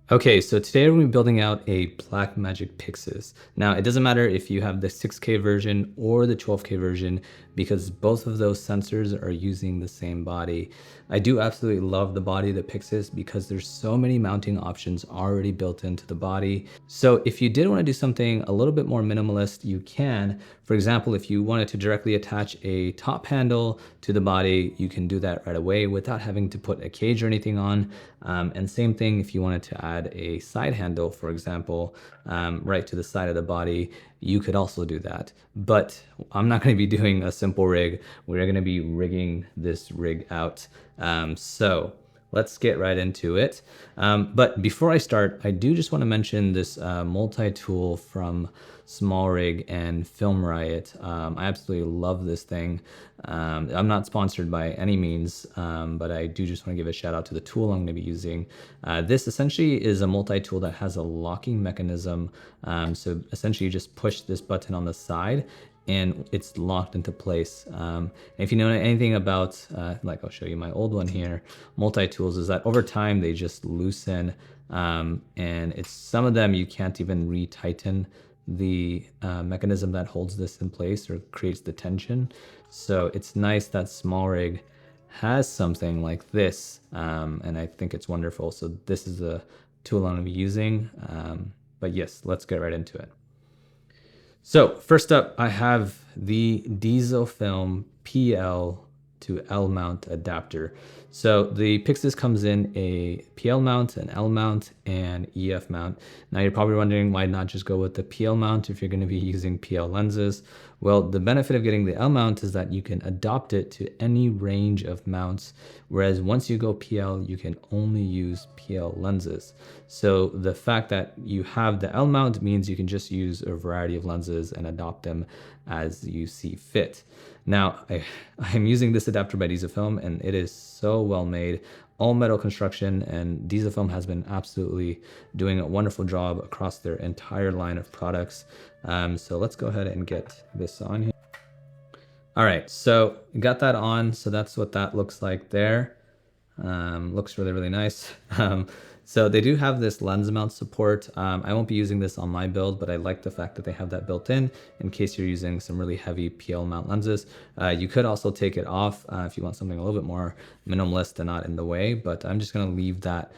Okay, so today we're going to be building out a Blackmagic Pyxis. Now, it doesn't matter if you have the 6K version or the 12K version because both of those sensors are using the same body. I do absolutely love the body of the Pyxis because there's so many mounting options already built into the body. So if you did want to do something a little bit more minimalist, you can. For example, if you wanted to directly attach a top handle to the body, you can do that right away without having to put a cage or anything on. And same thing if you wanted to add a side handle, for example, right to the side of the body, you could also do that. But I'm not going to be doing a simple rig. We're going to be rigging this rig out. So let's get right into it. But before I start, I do just want to mention this multi-tool from Smallrig and FilmRiot. I absolutely love this thing. I'm not sponsored by any means, but I do just want to give a shout out to the tool I'm going to be using. This essentially is a multi-tool that has a locking mechanism. So essentially you just push this button on the side and it's locked into place. If you know anything about, like I'll show you my old one here, multi-tools, is that over time they just loosen, and it's some of them you can't even re-tighten the mechanism that holds this in place or creates the tension. So it's nice that Smallrig has something like this, and I think it's wonderful. So this is a tool I'm going to be using, but yes, let's get right into it. So first up, I have the DzoFilm PL to L mount adapter. So the Pyxis comes in a PL mount, an L mount, and EF mount. Now you're probably wondering why not just go with the PL mount if you're going to be using PL lenses. Well, the benefit of getting the L mount is that you can adopt it to any range of mounts, whereas once you go PL, you can only use PL lenses. So the fact that you have the L mount means you can just use a variety of lenses and adopt them as you see fit. Now, I'm using this adapter by DzoFilm, and it is so well made, all metal construction, and DzoFilm has been absolutely doing a wonderful job across their entire line of products. So let's go ahead and get this on here. All right, so got that on. So that's what that looks like there. Looks really, really nice. So they do have this lens mount support. I won't be using this on my build, but I like the fact that they have that built in case you're using some really heavy PL mount lenses. You could also take it off if you want something a little bit more minimalist and not in the way, but I'm just gonna leave that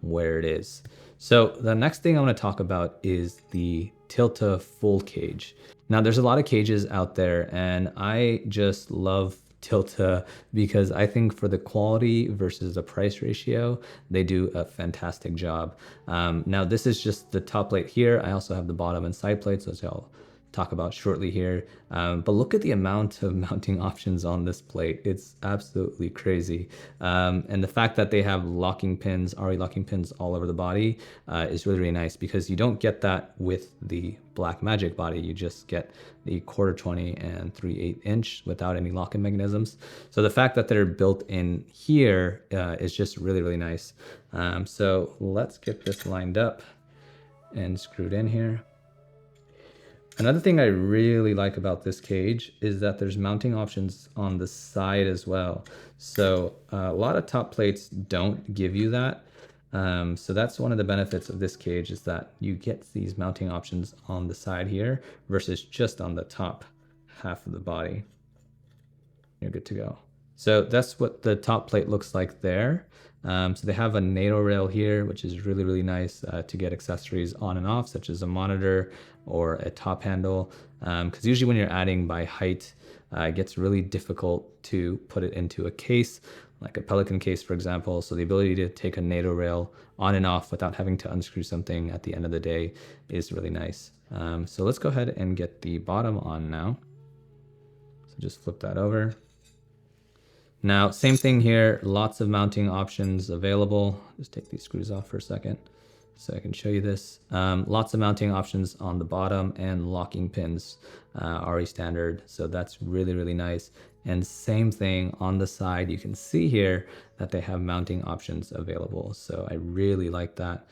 where it is. So the next thing I wanna talk about is the Tilta full cage. Now there's a lot of cages out there and I just love Tilta because I think for the quality versus the price ratio, they do a fantastic job. Now this is just the top plate here. I also have the bottom and side plates, which I'll talk about shortly here. But look at the amount of mounting options on this plate. It's absolutely crazy. And the fact that they have locking pins, RE locking pins all over the body is really, really nice because you don't get that with the Blackmagic body. You just get the 1/4 and 3/8 inch without any locking mechanisms. So the fact that they're built in here is just really, really nice. So let's get this lined up and screwed in here. Another thing I really like about this cage is that there's mounting options on the side as well. So a lot of top plates don't give you that. So that's one of the benefits of this cage is that you get these mounting options on the side here versus just on the top half of the body. You're good to go. So that's what the top plate looks like there. So they have a NATO rail here, which is really, really nice to get accessories on and off, such as a monitor or a top handle. Because usually when you're adding by height, it gets really difficult to put it into a case, like a Pelican case, for example. So the ability to take a NATO rail on and off without having to unscrew something at the end of the day is really nice. So let's go ahead and get the bottom on now. So just flip that over. Now, same thing here, lots of mounting options available. Just take these screws off for a second so I can show you this. Lots of mounting options on the bottom and locking pins, RE standard. So that's really, really nice. And same thing on the side, you can see here that they have mounting options available. So I really like that.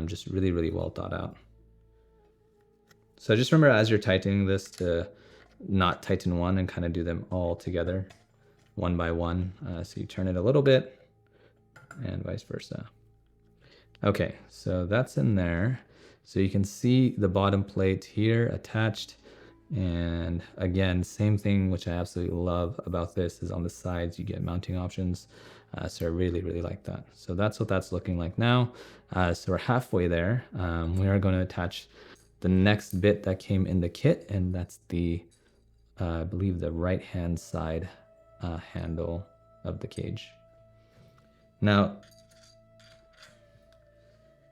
Just really, really well thought out. So just remember as you're tightening this to not tighten one and kind of do them all together, one by one. So you turn it a little bit and vice versa. Okay, so that's in there. So you can see the bottom plate here attached. And again, same thing, which I absolutely love about this is on the sides, you get mounting options. So I really, really like that. So that's what that's looking like now. So we're halfway there. We are going to attach the next bit that came in the kit, and that's the, I believe the right-hand side handle of the cage. Now,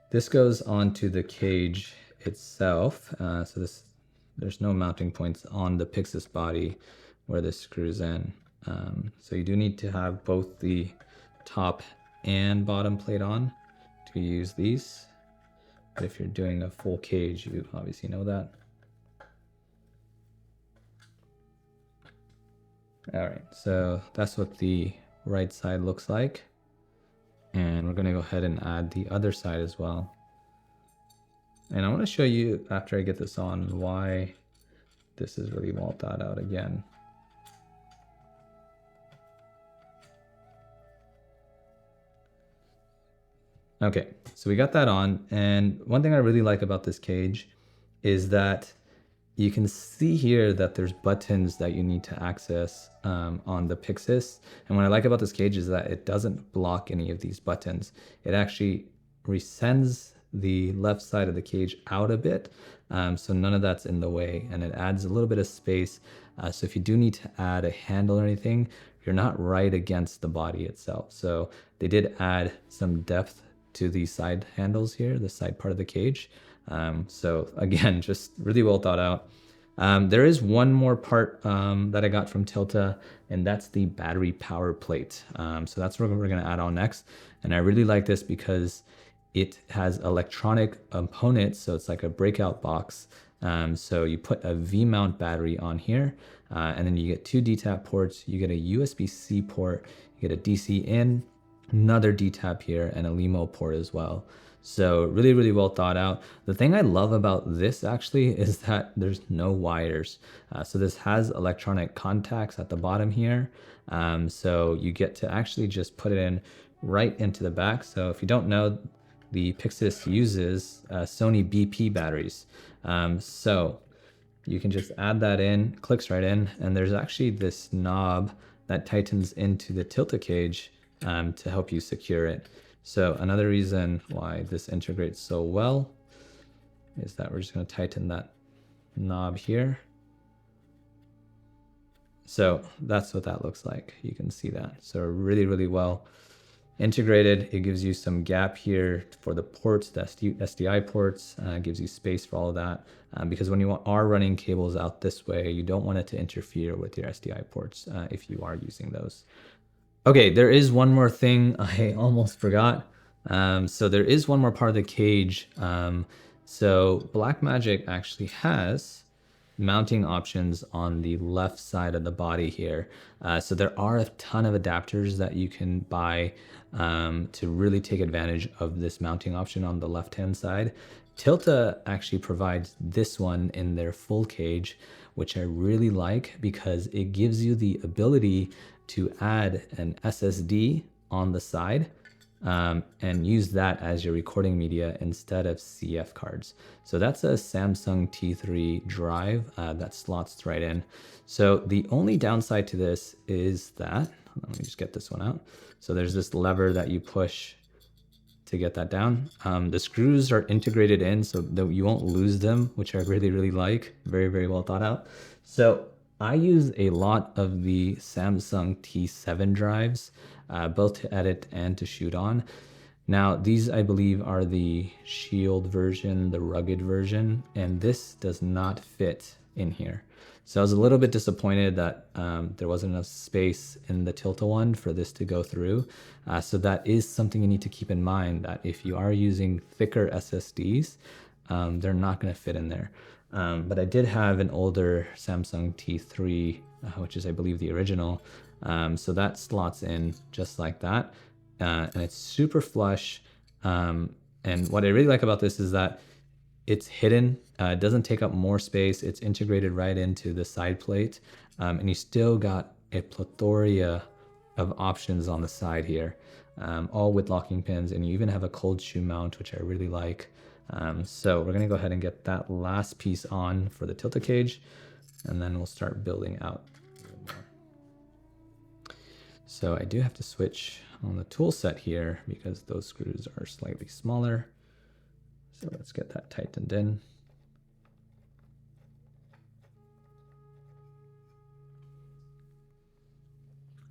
this goes onto the cage itself. There's no mounting points on the Pyxis body where this screws in. So you do need to have both the top and bottom plate on to use these. But if you're doing a full cage, you obviously know that. All right, so that's what the right side looks like. And we're gonna go ahead and add the other side as well. And I wanna show you, after I get this on, why this is really well thought out again. Okay, so we got that on. And one thing I really like about this cage is that you can see here that there's buttons that you need to access on the Pyxis. And what I like about this cage is that it doesn't block any of these buttons. It actually resends the left side of the cage out a bit. So none of that's in the way, and it adds a little bit of space. So if you do need to add a handle or anything, you're not right against the body itself. So they did add some depth to these side handles here, the side part of the cage. So again, just really well thought out. There is one more part that I got from Tilta, and that's the battery power plate. So that's what we're gonna add on next. And I really like this because it has electronic components, so it's like a breakout box. So you put a V-mount battery on here, and then you get two DTAP ports, you get a USB-C port, you get a DC in, another DTAP here, and a LEMO port as well. So really, really well thought out. The thing I love about this actually is that there's no wires. So this has electronic contacts at the bottom here. So you get to actually just put it in right into the back. So if you don't know, the Pyxis uses Sony BP batteries. So you can just add that in, clicks right in, and there's actually this knob that tightens into the Tilta cage to help you secure it. So another reason why this integrates so well is that we're just going to tighten that knob here. So that's what that looks like. You can see that. So really, really well integrated. It gives you some gap here for the ports, the SDI ports, gives you space for all of that. Because when you are running cables out this way, you don't want it to interfere with your SDI ports if you are using those. Okay, there is one more thing I almost forgot. So there is one more part of the cage. So Blackmagic actually has mounting options on the left side of the body here. So there are a ton of adapters that you can buy to really take advantage of this mounting option on the left-hand side. Tilta actually provides this one in their full cage, which I really like because it gives you the ability to add an SSD on the side and use that as your recording media instead of CF cards. So that's a Samsung T3 drive that slots right in. So the only downside to this is that, let me just get this one out. So there's this lever that you push to get that down. The screws are integrated in so that you won't lose them, which I really, really like. Very, very well thought out. So I use a lot of the Samsung T7 drives, both to edit and to shoot on. Now, these I believe are the Shield version, the rugged version, and this does not fit in here. So I was a little bit disappointed that there wasn't enough space in the Tilta one for this to go through. So that is something you need to keep in mind, that if you are using thicker SSDs, they're not going to fit in there. But I did have an older Samsung T3, which is I believe the original. So that slots in just like that. And it's super flush. And what I really like about this is that it's hidden. It doesn't take up more space. It's integrated right into the side plate. And you still got a plethora of options on the side here. all with locking pins, and you even have a cold shoe mount, which I really like. So we're gonna go ahead and get that last piece on for the Tilta cage, and then we'll start building out. So I do have to switch on the tool set here because those screws are slightly smaller. So let's get that tightened in.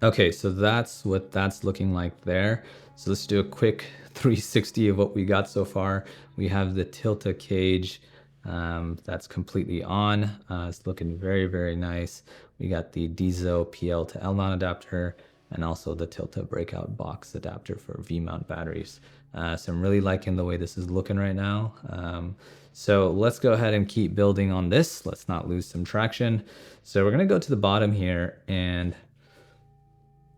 Okay, so that's what that's looking like there. So let's do a quick 360 of what we got so far. We have the Tilta cage that's completely on. It's looking very, very nice. We got the DZO PL to L mount adapter and also the Tilta breakout box adapter for V mount batteries. So I'm really liking the way this is looking right now. So let's go ahead and keep building on this. Let's not lose some traction. So we're gonna go to the bottom here, and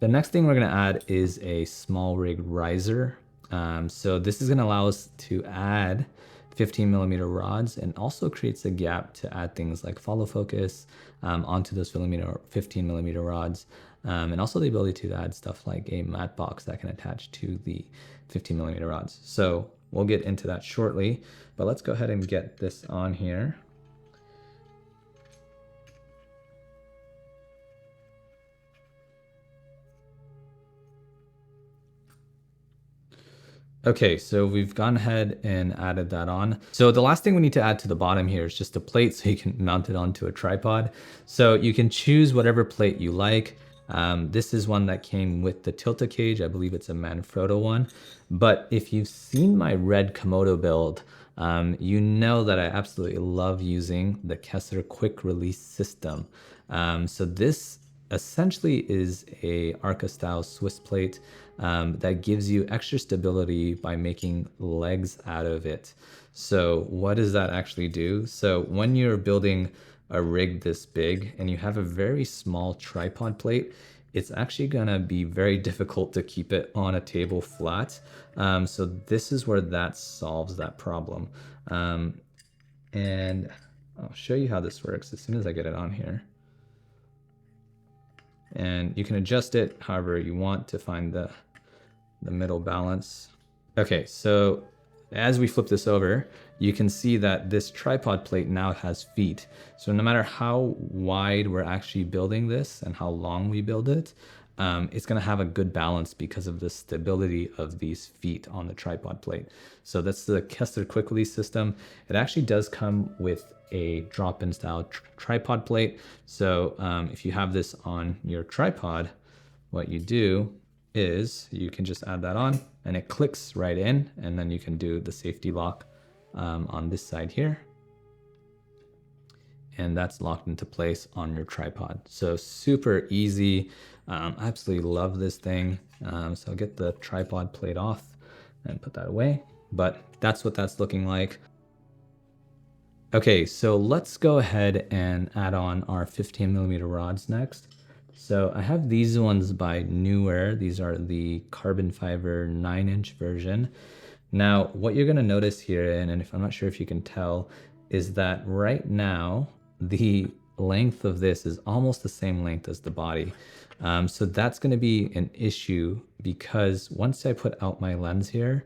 the next thing we're gonna add is a Smallrig riser. So this is gonna allow us to add 15mm rods, and also creates a gap to add things like follow focus onto those 15mm rods. And also the ability to add stuff like a matte box that can attach to the 15mm rods. So we'll get into that shortly, but let's go ahead and get this on here. Okay, so we've gone ahead and added that on. So the last thing we need to add to the bottom here is just a plate so you can mount it onto a tripod. So you can choose whatever plate you like. This is one that came with the Tilta cage. I believe it's a Manfrotto one. But if you've seen my red Komodo build, you know that I absolutely love using the Kessler quick release system. So this essentially is a Arca style Swiss plate that gives you extra stability by making legs out of it. So what does that actually do? So when you're building a rig this big and you have a very small tripod plate, it's actually gonna be very difficult to keep it on a table flat. So this is where that solves that problem. And I'll show you how this works as soon as I get it on here. And you can adjust it however you want to find the middle balance. Okay, so as we flip this over, you can see that this tripod plate now has feet. So no matter how wide we're actually building this and how long we build it, it's gonna have a good balance because of the stability of these feet on the tripod plate. So that's the Kessler quick release system. It actually does come with a drop-in style tripod plate. So if you have this on your tripod, what you do is you can just add that on and it clicks right in, and then you can do the safety lock on this side here. And that's locked into place on your tripod. So super easy. I absolutely love this thing. So I'll get the tripod plate off and put that away, but that's what that's looking like. Okay, so let's go ahead and add on our 15mm rods next. So I have these ones by Newer. These are the carbon fiber 9-inch version. Now, what you're gonna notice here, and if I'm not sure if you can tell, is that right now, the length of this is almost the same length as the body. So that's gonna be an issue because once I put out my lens here,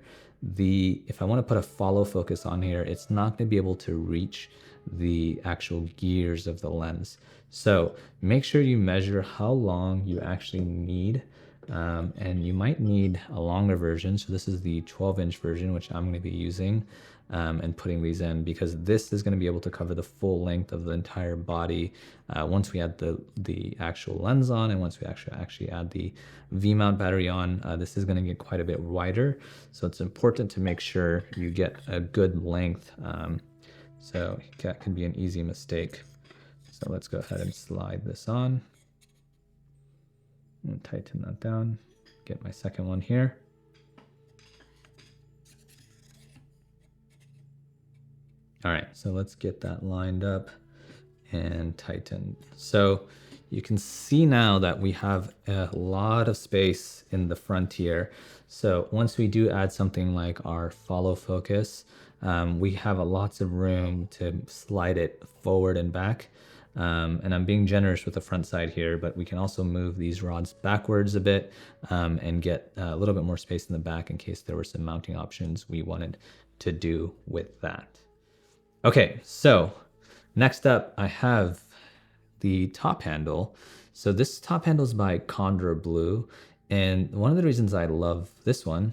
if I wanna put a follow focus on here, it's not gonna be able to reach the actual gears of the lens. So make sure you measure how long you actually need, and you might need a longer version. So this is the 12-inch version, which I'm going to be using and putting these in, because this is going to be able to cover the full length of the entire body once we add the actual lens on, and once we actually add the V-mount battery on. This is going to get quite a bit wider, so it's important to make sure you get a good length. So that can be an easy mistake. So let's go ahead and slide this on and tighten that down. Get my second one here. All right, so let's get that lined up and tightened. So you can see now that we have a lot of space in the front here. So once we do add something like our follow focus, we have lots of room to slide it forward and back. And I'm being generous with the front side here, but we can also move these rods backwards a bit and get a little bit more space in the back in case there were some mounting options we wanted to do with that. Okay, so next up I have the top handle. So this top handle is by Kondor Blue. And one of the reasons I love this one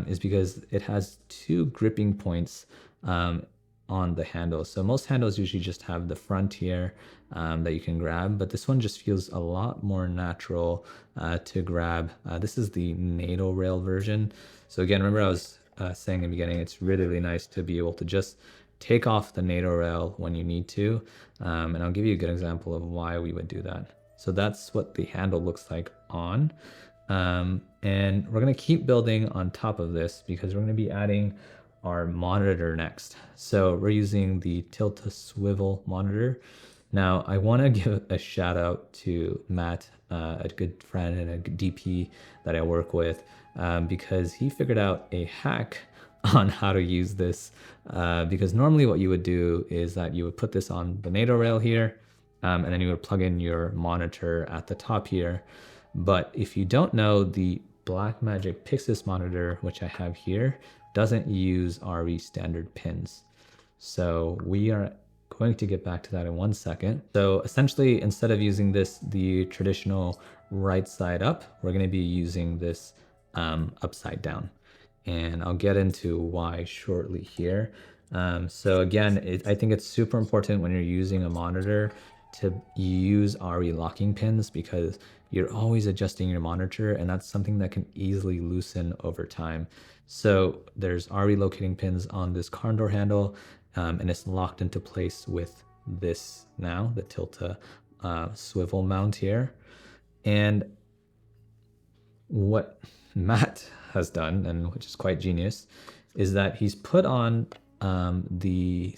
is because it has two gripping points on the handle. So most handles usually just have the front here that you can grab, but this one just feels a lot more natural to grab. This is the NATO rail version. So again, remember I was saying in the beginning, it's really, really nice to be able to just take off the NATO rail when you need to. And I'll give you a good example of why we would do that. So that's what the handle looks like on. And we're gonna keep building on top of this because we're gonna be adding our monitor next. So we're using the Tilta swivel monitor. Now I wanna give a shout out to Matt, a good friend and a DP that I work with, because he figured out a hack on how to use this, because normally what you would do is that you would put this on the NATO rail here, and then you would plug in your monitor at the top here. But if you don't know, the Blackmagic Pyxis monitor, which I have here, doesn't use RE standard pins. So we are going to get back to that in 1 second. So essentially, instead of using this, the traditional right side up, we're gonna be using this upside down. And I'll get into why shortly here. So again, I think it's super important when you're using a monitor to use RE locking pins because you're always adjusting your monitor and that's something that can easily loosen over time. So there's RE locating pins on this Kondor handle and it's locked into place with this now, the Tilta swivel mount here. And what Matt has done, and which is quite genius, is that he's put on a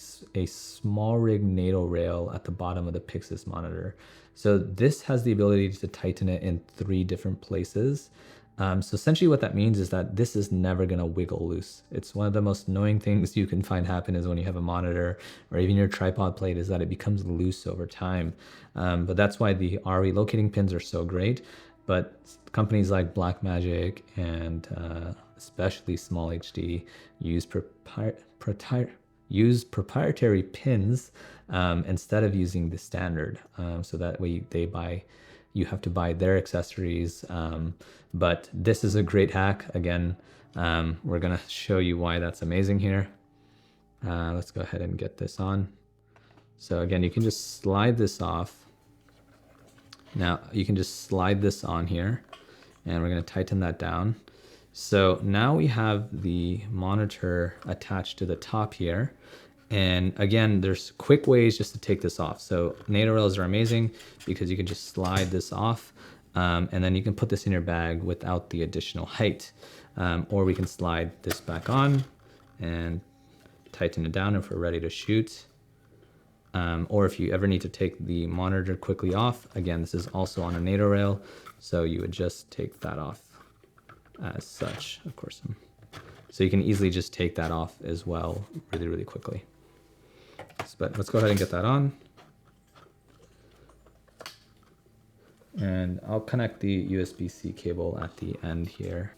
Smallrig NATO rail at the bottom of the Pyxis monitor. So this has the ability to tighten it in 3 different places. So essentially what that means is that this is never gonna wiggle loose. It's one of the most annoying things you can find happen is when you have a monitor or even your tripod plate is that it becomes loose over time. But that's why the RE locating pins are so great. But companies like Blackmagic and especially Smallrig use proprietary pins instead of using the standard. So that way you have to buy their accessories. But this is a great hack. Again, we're gonna show you why that's amazing here. Let's go ahead and get this on. So again, you can just slide this off. Now you can just slide this on here and we're going to tighten that down. So now we have the monitor attached to the top here. And again, there's quick ways just to take this off. So NATO rails are amazing because you can just slide this off and then you can put this in your bag without the additional height. Or we can slide this back on and tighten it down if we're ready to shoot. Or if you ever need to take the monitor quickly off, again, this is also on a NATO rail, so you would just take that off as such, of course. So you can easily just take that off as well really, really quickly. But let's go ahead and get that on. And I'll connect the USB-C cable at the end here.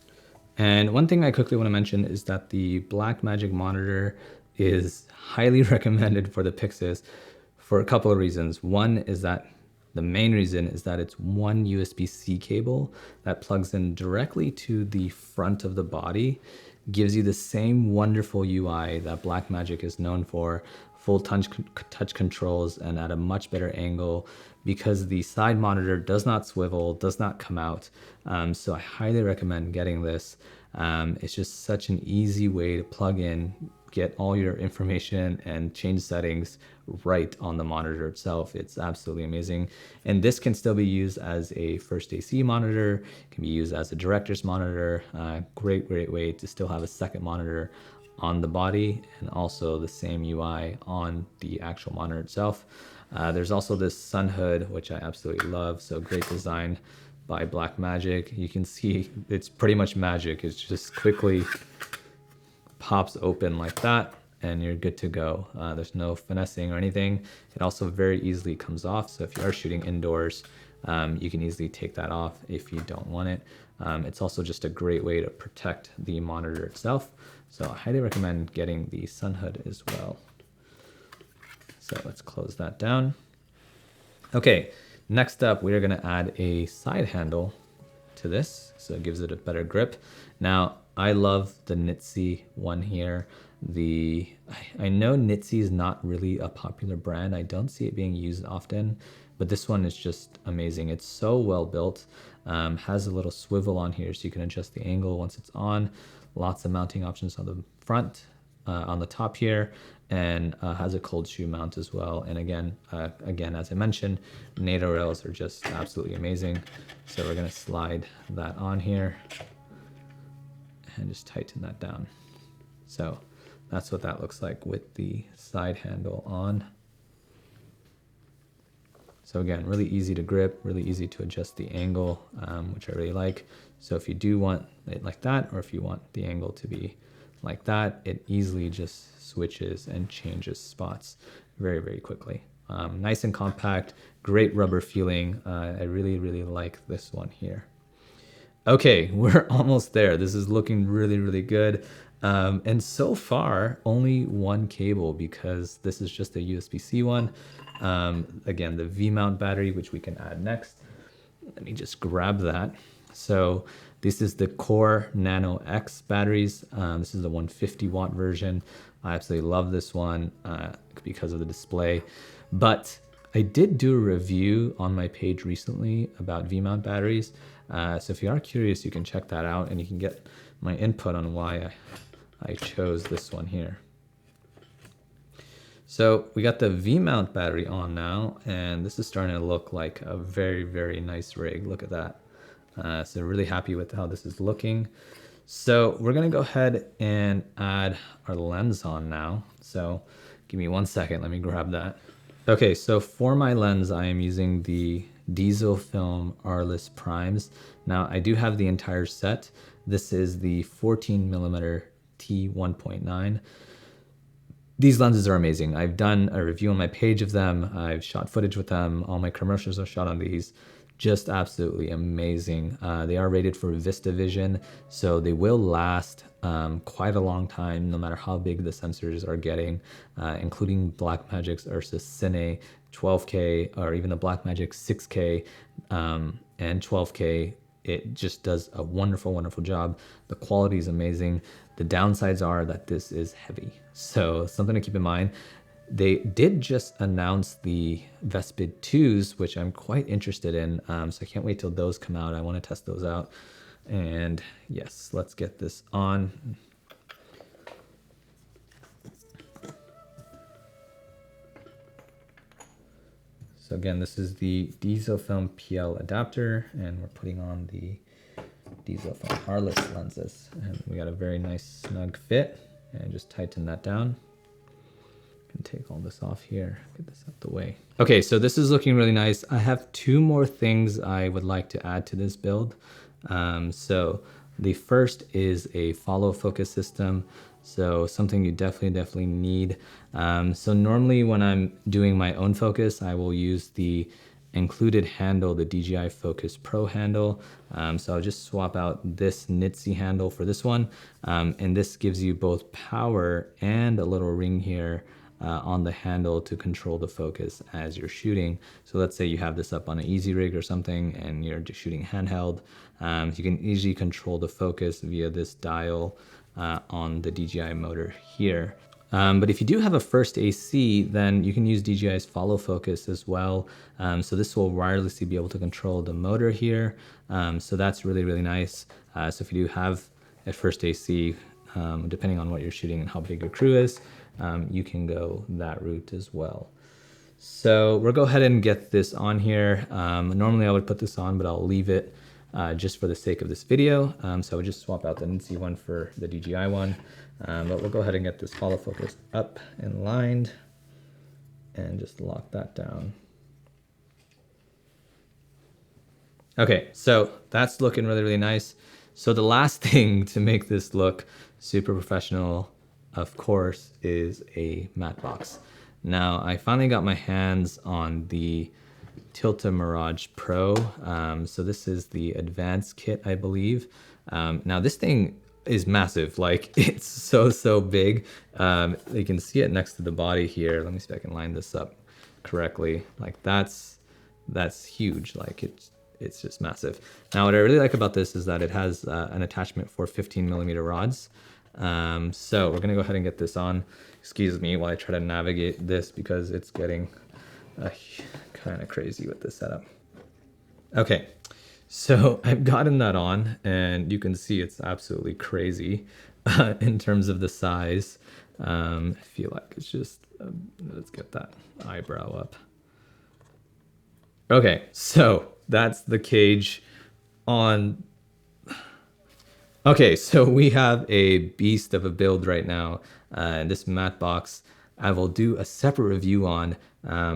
And one thing I quickly want to mention is that the Blackmagic Monitor is highly recommended for the Pyxis for a couple of reasons. One is that the main reason is that it's one USB-C cable that plugs in directly to the front of the body, gives you the same wonderful UI that Blackmagic is known for, full touch controls and at a much better angle because the side monitor does not swivel, does not come out. So I highly recommend getting this. It's just such an easy way to plug in, get all your information and change settings right on the monitor itself. It's absolutely amazing. And this can still be used as a first AC monitor, can be used as a director's monitor. Great way to still have a second monitor on the body and also the same UI on the actual monitor itself. There's also this sun hood, which I absolutely love. So great design by Blackmagic. You can see it's pretty much magic. It's just quickly pops open like that. and you're good to go. There's no finessing or anything. It also very easily comes off. So if you are shooting indoors, you can easily take that off if you don't want it. It's also just a great way to protect the monitor itself. So I highly recommend getting the sun hood as well. So let's close that down. Okay, next up, we're gonna add a side handle to this, so it gives it a better grip. Now, I love the Nitsy one here. I know Nitsy is not really a popular brand. I don't see it being used often, but this one is just amazing. It's so well built. Has a little swivel on here so you can adjust the angle once it's on. Lots of mounting options on the front, on the top here, and has a cold shoe mount as well. And again, as I mentioned, NATO rails are just absolutely amazing. So we're gonna slide that on here and just tighten that down. So that's what that looks like with the side handle on. So again, really easy to grip, really easy to adjust the angle, which I really like. So if you do want it like that, or if you want the angle to be like that, it easily just switches and changes spots very, very quickly. Nice and compact, great rubber feeling. I really, really like this one here. Okay, we're almost there. This is looking really, really good. And so far, only one cable because this is just a USB-C one. Again, the V-mount battery, which we can add next. Let me just grab that. So this is the Core Nano X batteries. This is the 150 watt version. I absolutely love this one because of the display. But I did do a review on my page recently about V-mount batteries. So if you are curious, you can check that out and you can get my input on why I chose this one here. So we got the V-mount battery on now, and this is starting to look like a very, very nice rig. Look at that. So really happy with how this is looking. So we're gonna go ahead and add our lens on now. So give me 1 second, let me grab that. Okay, so for my lens, I am using the DzoFilm Arliss Primes. Now I do have the entire set. This is the 14mm T1.9. These lenses are amazing. I've done a review on my page of them. I've shot footage with them. All my commercials are shot on these. Just absolutely amazing. They are rated for VistaVision, so they will last quite a long time, no matter how big the sensors are getting, including Blackmagic's Ursa Cine 12K, or even the Blackmagic 6K and 12K. It just does a wonderful, wonderful job. The quality is amazing. The downsides are that this is heavy. So something to keep in mind. They did just announce the Vespid 2s, which I'm quite interested in. So I can't wait till those come out. I want to test those out. And yes, let's get this on. So again, this is the DzoFilm PL adapter, and we're putting on the DzoFilm Arliss lenses. And we got a very nice snug fit, and just tighten that down. Can take all this off here, get this out the way. Okay, so this is looking really nice. I have two more things I would like to add to this build. So the first is a follow focus system. So something you definitely need. So normally when I'm doing my own focus, I will use the included handle, the DJI Focus Pro handle. So I'll just swap out this Nitsy handle for this one. And this gives you both power and a little ring here on the handle to control the focus as you're shooting. So let's say you have this up on an easy rig or something and you're just shooting handheld. You can easily control the focus via this dial on the DJI motor here. But if you do have a first AC, then you can use DJI's follow focus as well. So this will wirelessly be able to control the motor here. So that's really nice. So if you do have a first AC, depending on what you're shooting and how big your crew is, you can go that route as well. So we'll go ahead and get this on here. Normally I would put this on, but I'll leave it just for the sake of this video. So I would just swap out the Nitsy one for the DJI one. But we'll go ahead and get this follow focus up and lined and just lock that down. Okay, so that's looking really nice. So the last thing to make this look super professional of course, is a matte box. Now, I finally got my hands on the Tilta Mirage Pro. So this is the advanced kit, I believe. Now this thing is massive, like it's so big. You can see it next to the body here. Let me see if I can line this up correctly. Like that's huge, like it's just massive. Now what I really like about this is that it has an attachment for 15mm rods. So we're gonna go ahead and get this on. Excuse me while I try to navigate this because it's getting kind of crazy with this setup. Okay, so I've gotten that on and you can see it's absolutely crazy in terms of the size. I feel like it's just, let's get that eyebrow up. Okay, so that's the cage on. Okay, so we have a beast of a build right now. This matte box I will do a separate review on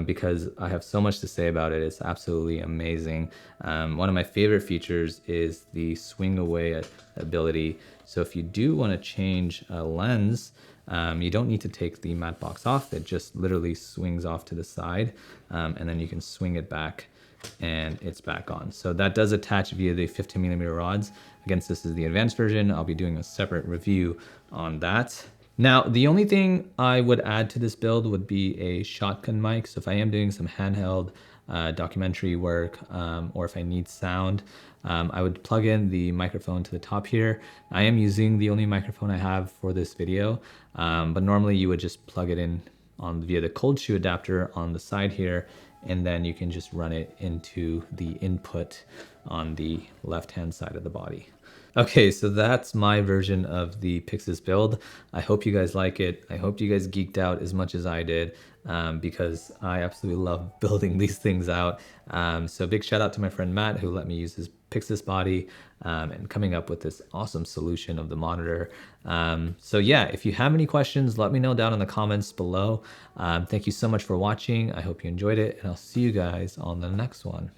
because I have so much to say about it. It's absolutely amazing. One of my favorite features is the swing away ability. So if you do want to change a lens, you don't need to take the matte box off. It just literally swings off to the side and then you can swing it back and it's back on. So that does attach via the 15mm rods. Again, this is the advanced version. I'll be doing a separate review on that. Now, the only thing I would add to this build would be a shotgun mic. So if I am doing some handheld documentary work or if I need sound, I would plug in the microphone to the top here. I am using the only microphone I have for this video, but normally you would just plug it in via the cold shoe adapter on the side here, and then you can just run it into the input on the left-hand side of the body. Okay, so that's my version of the Pyxis build. I hope you guys like it. I hope you guys geeked out as much as I did because I absolutely love building these things out. So big shout out to my friend Matt who let me use his Pyxis body and coming up with this awesome solution of the monitor. So yeah, if you have any questions, let me know down in the comments below. Thank you so much for watching. I hope you enjoyed it and I'll see you guys on the next one.